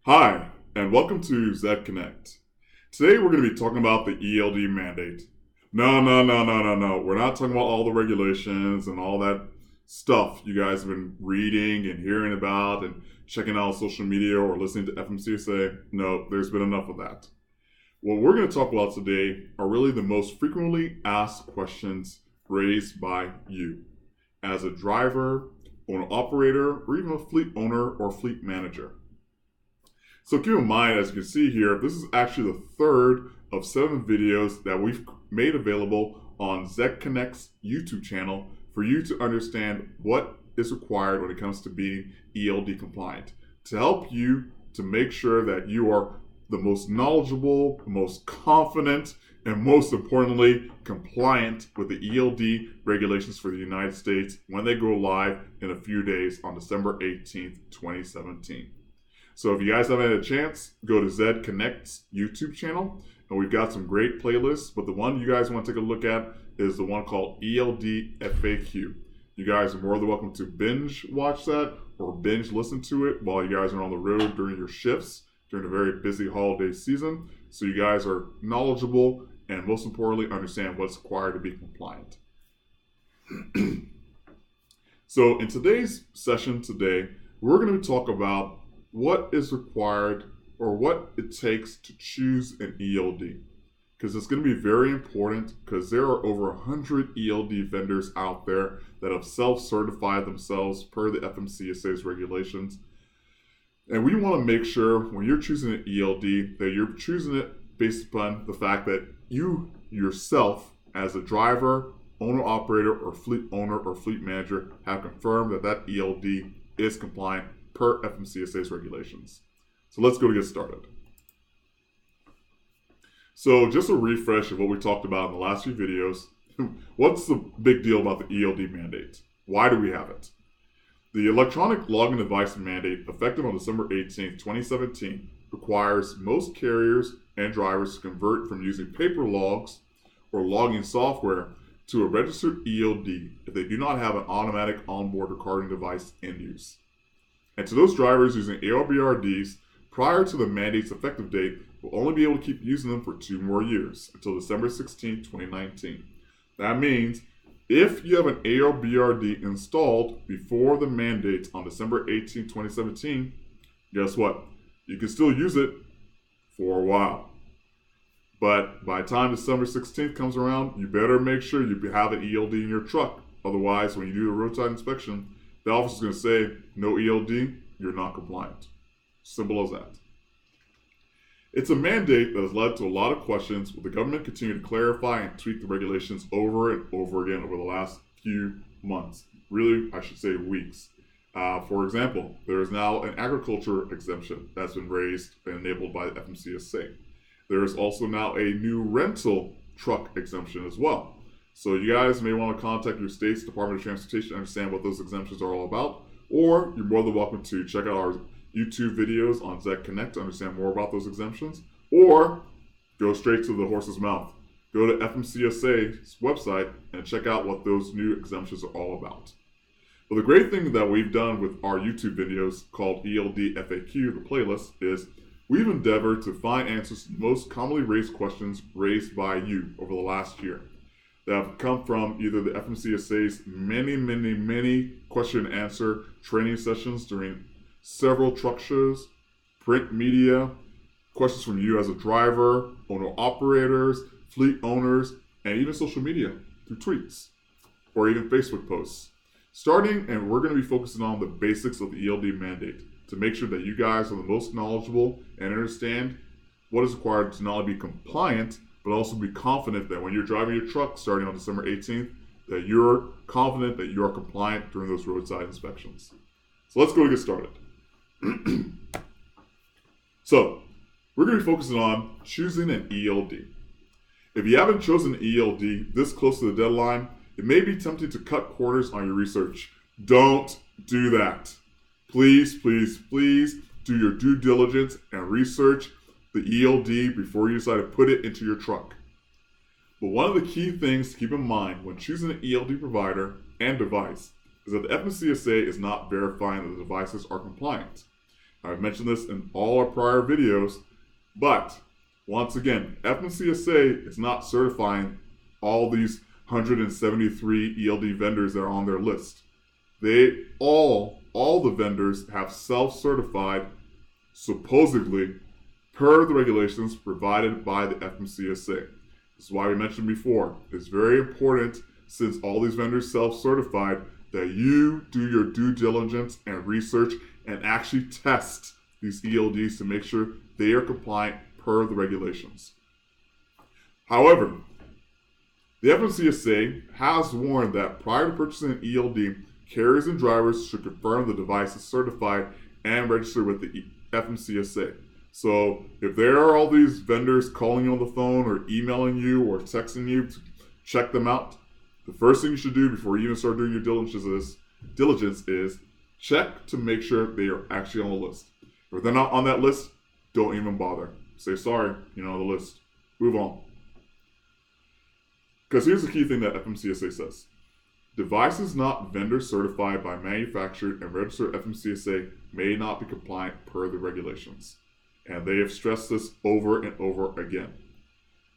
Hi, and welcome to ZED Connect. Today we're going to be talking about the ELD mandate. No. We're not talking about all the regulations and all that stuff you guys have been reading and hearing about and checking out on social media or listening to FMCSA. No, there's been enough of that. What we're going to talk about today are really the most frequently asked questions raised by you as a driver, owner-operator, or even a fleet owner or fleet manager. So keep in mind, as you can see here, this is actually the third of 7 videos that we've made available on ZED Connect's YouTube channel for you to understand what is required when it comes to being ELD compliant, to help you to make sure that you are the most knowledgeable, most confident, and most importantly, compliant with the ELD regulations for the United States when they go live in a few days on December 18th, 2017. So if you guys haven't had a chance, go to ZED Connect's YouTube channel, and we've got some great playlists, but the one you guys want to take a look at is the one called ELD FAQ. You guys are more than welcome to binge watch that or binge listen to it while you guys are on the road during your shifts during a very busy holiday season, so you guys are knowledgeable and most importantly understand what's required to be compliant. So in today's session today, we're going to talk about what is required or what it takes to choose an ELD, because it's going to be very important because there are over 100 ELD vendors out there that have self-certified themselves per the FMCSA's regulations. And we want to make sure when you're choosing an ELD that you're choosing it based upon the fact that you yourself as a driver, owner-operator, or fleet owner or fleet manager have confirmed that that ELD is compliant per FMCSA's regulations. So let's go to get started. So just a refresh of what we talked about in the last few videos. What's the big deal about the ELD mandate? Why do we have it? The electronic logging device mandate, effective on December 18, 2017, requires most carriers and drivers to convert from using paper logs or logging software to a registered ELD if they do not have an automatic onboard recording device in use. And to those drivers using ARBRDs prior to the mandate's effective date will only be able to keep using them for 2 more years until December 16, 2019. That means if you have an ARBRD installed before the mandate on December 18, 2017, guess what? You can still use it for a while. But by the time December 16th comes around, you better make sure you have an ELD in your truck. Otherwise, when you do the roadside inspection, the officer's going to say, no ELD, you're not compliant. Simple as that. It's a mandate that has led to a lot of questions, with the government continuing to clarify and tweak the regulations over and over again over the last few months. Really, I should say weeks. For example, there is now an agriculture exemption that's been raised and enabled by the FMCSA. There is also now a new rental truck exemption as well. So you guys may want to contact your state's Department of Transportation to understand what those exemptions are all about, or you're more than welcome to check out our YouTube videos on ZED Connect to understand more about those exemptions, or go straight to the horse's mouth. Go to FMCSA's website and check out what those new exemptions are all about. Well, the great thing that we've done with our YouTube videos called ELD FAQ, the playlist, is we've endeavored to find answers to the most commonly raised questions raised by you over the last year that have come from either the FMCSA's many question and answer training sessions during several truck shows, print media, questions from you as a driver, owner-operators, fleet owners, and even social media through tweets or even Facebook posts. And we're going to be focusing on the basics of the ELD mandate to make sure that you guys are the most knowledgeable and understand what is required to not only be compliant, but also be confident that when you're driving your truck starting on December 18th, that you're confident that you are compliant during those roadside inspections. So let's go and get started. So we're going to be focusing on choosing an ELD. If you haven't chosen an ELD this close to the deadline, it may be tempting to cut corners on your research. Don't do that. Please do your due diligence and research the ELD before you decide to put it into your truck. But one of the key things to keep in mind when choosing an ELD provider and device is that the FMCSA is not verifying that the devices are compliant. I've mentioned this in all our prior videos, but once again, FMCSA is not certifying all these 173 ELD vendors that are on their list. They all the vendors have self-certified, supposedly, per the regulations provided by the FMCSA. This is why we mentioned before, it's very important, since all these vendors self-certified, that you do your due diligence and research and actually test these ELDs to make sure they are compliant per the regulations. However, the FMCSA has warned that prior to purchasing an ELD, carriers and drivers should confirm the device is certified and registered with the FMCSA. So if there are all these vendors calling you on the phone or emailing you or texting you to check them out, the first thing you should do before you even start doing your diligence is check to make sure they are actually on the list. If they're not on that list, don't even bother. Say, sorry, you're not on the list. Move on. Because here's the key thing that FMCSA says. Devices not vendor certified by manufacturer and registered FMCSA may not be compliant per the regulations. And they have stressed this over and over again.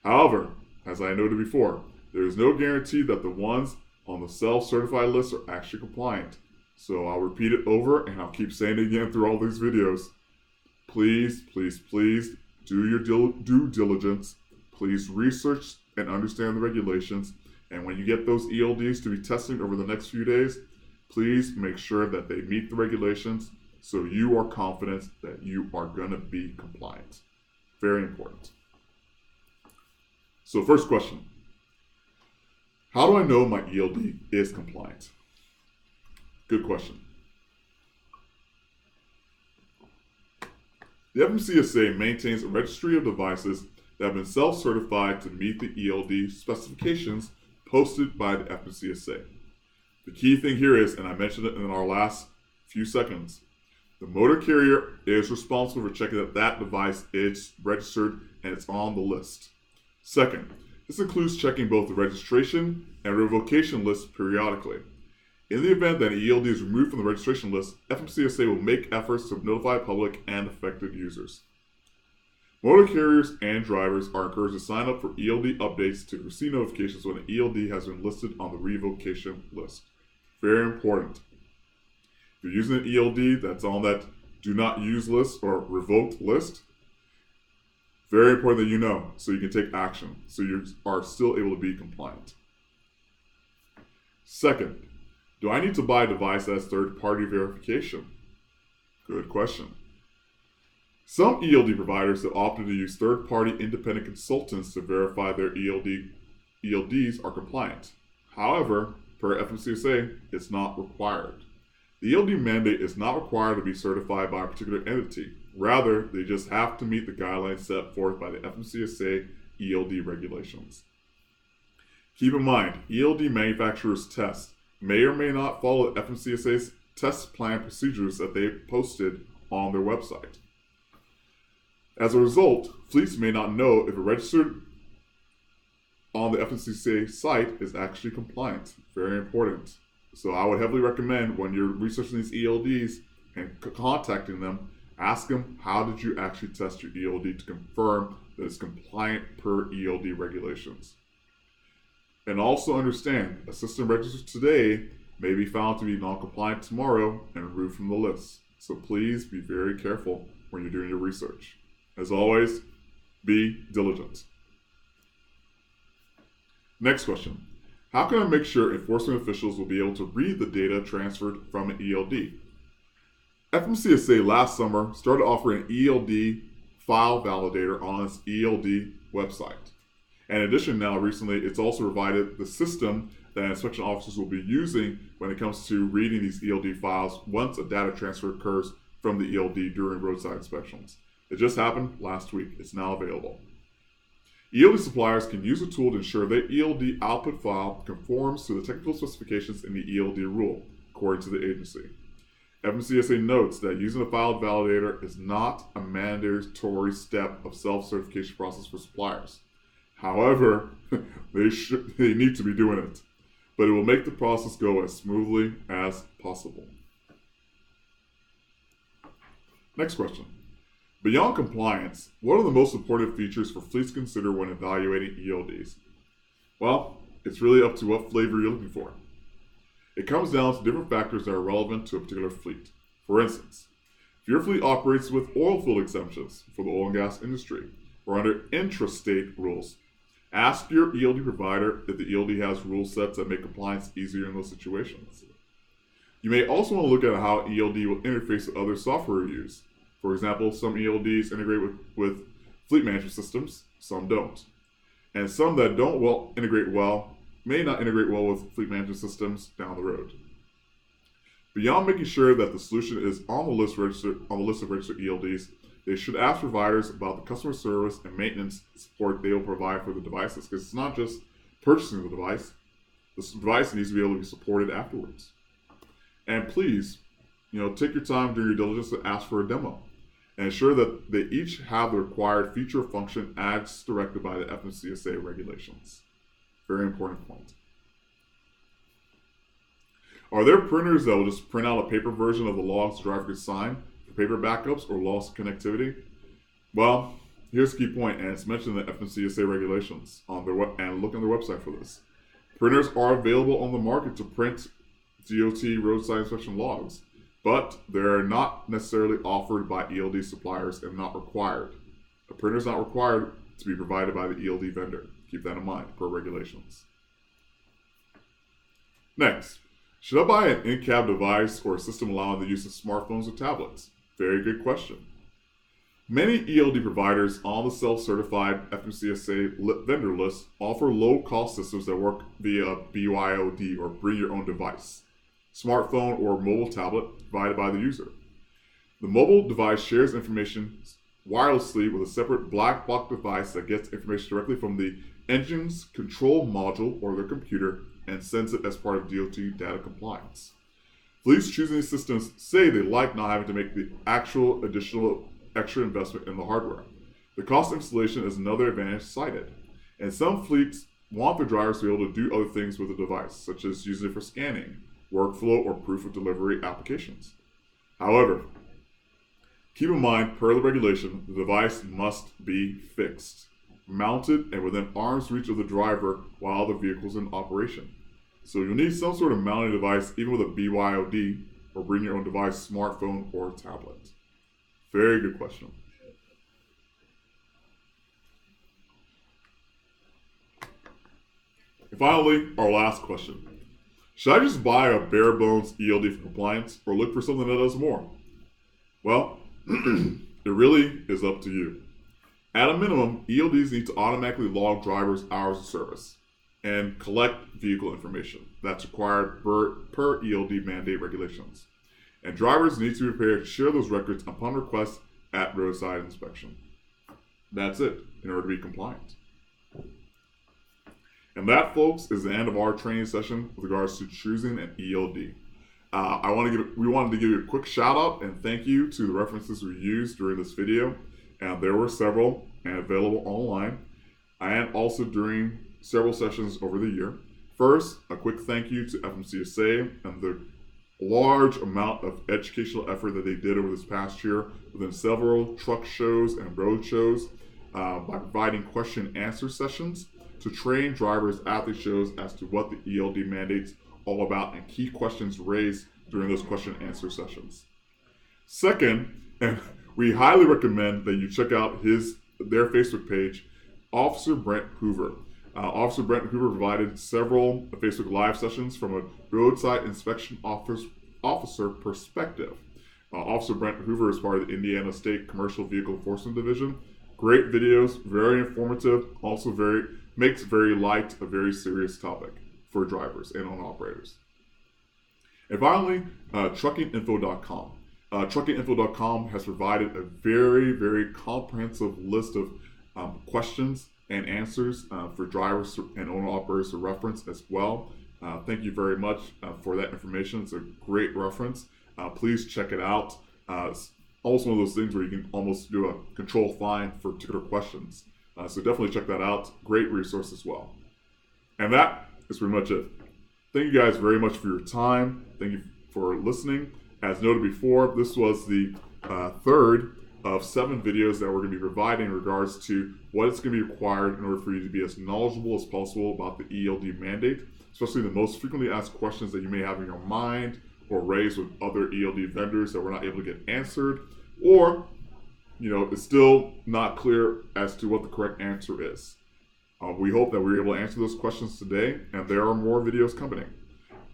However, as I noted before, there is no guarantee that the ones on the self-certified list are actually compliant. So I'll repeat it over and I'll keep saying it again through all these videos. Please, please, please do your due diligence. Please research and understand the regulations. And when you get those ELDs to be tested over the next few days, please make sure that they meet the regulations so you are confident that you are going to be compliant. Very important. So first question. How do I know my ELD is compliant? Good question. The FMCSA maintains a registry of devices that have been self-certified to meet the ELD specifications posted by the FMCSA. The key thing here is, and I mentioned it in our last few seconds, the motor carrier is responsible for checking that that device is registered and it's on the list. Second, this includes checking both the registration and revocation lists periodically. In the event that an ELD is removed from the registration list, FMCSA will make efforts to notify the public and affected users. Motor carriers and drivers are encouraged to sign up for ELD updates to receive notifications when an ELD has been listed on the revocation list. Very important. If you're using an ELD that's on that do not use list or revoked list, very important that you know so you can take action so you are still able to be compliant. Second, do I need to buy a device that has third-party verification? Good question. Some ELD providers have opted to use third-party independent consultants to verify their ELDs are compliant. However, per FMCSA, it's not required. The ELD mandate is not required to be certified by a particular entity. Rather, they just have to meet the guidelines set forth by the FMCSA ELD regulations. Keep in mind, ELD manufacturers' tests may or may not follow FMCSA's test plan procedures that they posted on their website. As a result, fleets may not know if a registered on the FMCSA site is actually compliant. Very important. So I would heavily recommend when you're researching these ELDs and contacting them, ask them, how did you actually test your ELD to confirm that it's compliant per ELD regulations? And also understand, a system registered today may be found to be non-compliant tomorrow and removed from the list. So please be very careful when you're doing your research. As always, be diligent. Next question. How can I make sure enforcement officials will be able to read the data transferred from an ELD? FMCSA last summer started offering an ELD file validator on its ELD website. In addition, now recently, it's also provided the system that inspection officers will be using when it comes to reading these ELD files once a data transfer occurs from the ELD during roadside inspections. It just happened last week. It's now available. ELD suppliers can use a tool to ensure their ELD output file conforms to the technical specifications in the ELD rule, according to the agency. FMCSA notes that using a file validator is not a mandatory step of self-certification process for suppliers. However, they need to be doing it, but it will make the process go as smoothly as possible. Next question. Beyond compliance, what are the most important features for fleets to consider when evaluating ELDs? Well, it's really up to what flavor you're looking for. It comes down to different factors that are relevant to a particular fleet. For instance, if your fleet operates with oil field exemptions for the oil and gas industry or under intrastate rules, ask your ELD provider if the ELD has rule sets that make compliance easier in those situations. You may also want to look at how ELD will interface with other software you use. For example, some ELDs integrate with fleet management systems, some don't. And some that don't may not integrate well with fleet management systems down the road. Beyond making sure that the solution is on the list of registered ELDs, they should ask providers about the customer service and maintenance support they will provide for the devices, because it's not just purchasing the device. This device needs to be able to be supported afterwards. And please, take your time during your diligence to ask for a demo and ensure that they each have the required feature or function as directed by the FMCSA regulations. Very important point. Are there printers that will just print out a paper version of the logs the driver could sign for paper backups or loss of connectivity? Well, here's the key point, and it's mentioned in the FMCSA regulations and look on their website for this. Printers are available on the market to print DOT roadside inspection logs, but they're not necessarily offered by ELD suppliers and not required. A printer is not required to be provided by the ELD vendor. Keep that in mind per regulations. Next, should I buy an in-cab device or a system allowing the use of smartphones or tablets? Very good question. Many ELD providers on the self-certified FMCSA vendor list offer low-cost systems that work via BYOD or bring your own device, smartphone or mobile tablet provided by the user. The mobile device shares information wirelessly with a separate black box device that gets information directly from the engine's control module or their computer and sends it as part of DOT data compliance. Fleets choosing these systems say they like not having to make the actual additional extra investment in the hardware. The cost of installation is another advantage cited, and some fleets want their drivers to be able to do other things with the device, such as using it for scanning, workflow, or proof of delivery applications. However, keep in mind, per the regulation, the device must be fixed, mounted, and within arm's reach of the driver while the vehicle is in operation. So you'll need some sort of mounting device, even with a BYOD, or bring your own device, smartphone, or tablet. Very good question. And finally, our last question. Should I just buy a bare bones ELD for compliance or look for something that does more? Well, it really is up to you. At a minimum, ELDs need to automatically log drivers' hours of service and collect vehicle information that's required per ELD mandate regulations. And drivers need to be prepared to share those records upon request at roadside inspection. That's it in order to be compliant. And that, folks, is the end of our training session with regards to choosing an ELD. We wanted to give you a quick shout out and thank you to the references we used during this video. And there were several and available online and also during several sessions over the year. First, a quick thank you to FMCSA and the large amount of educational effort that they did over this past year within several truck shows and road shows by providing question and answer sessions to train drivers at the shows as to what the ELD mandate's all about and key questions raised during those question and answer sessions. Second, and we highly recommend that you check out their Facebook page, Officer Brent Hoover. Officer Brent Hoover provided several Facebook Live sessions from a roadside inspection officer perspective. Officer Brent Hoover is part of the Indiana State Commercial Vehicle Enforcement Division. Great videos, very informative, also makes very light a very serious topic for drivers and owner-operators. And finally, truckinginfo.com. Truckinginfo.com has provided a very, very comprehensive list of questions and answers for drivers and owner-operators to reference as well. Thank you very much for that information. It's a great reference. Please check it out. It's also one of those things where you can almost do a control find for particular questions. So definitely check that out. Great resource as well. And that is pretty much it. Thank you guys very much for your time. Thank you for listening. As noted before, this was the third of 7 videos that we're going to be providing in regards to what is going to be required in order for you to be as knowledgeable as possible about the ELD mandate, especially the most frequently asked questions that you may have in your mind or raised with other ELD vendors that we're not able to get answered, or it's still not clear as to what the correct answer is. We hope that we're able to answer those questions today, and there are more videos coming.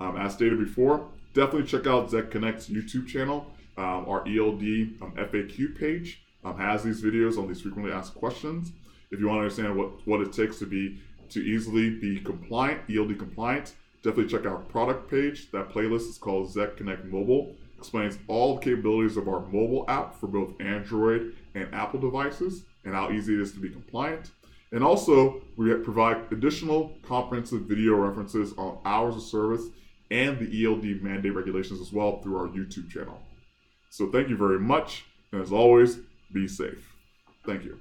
As stated before, definitely check out ZED Connect's YouTube channel. Our ELD FAQ page has these videos on these frequently asked questions. If you want to understand what it takes to easily be compliant, ELD compliant, definitely check out our product page. That playlist is called ZED Connect Mobile. Explains all the capabilities of our mobile app for both Android and Apple devices and how easy it is to be compliant. And also, we provide additional comprehensive video references on hours of service and the ELD mandate regulations as well through our YouTube channel. So thank you very much, and as always, be safe. Thank you.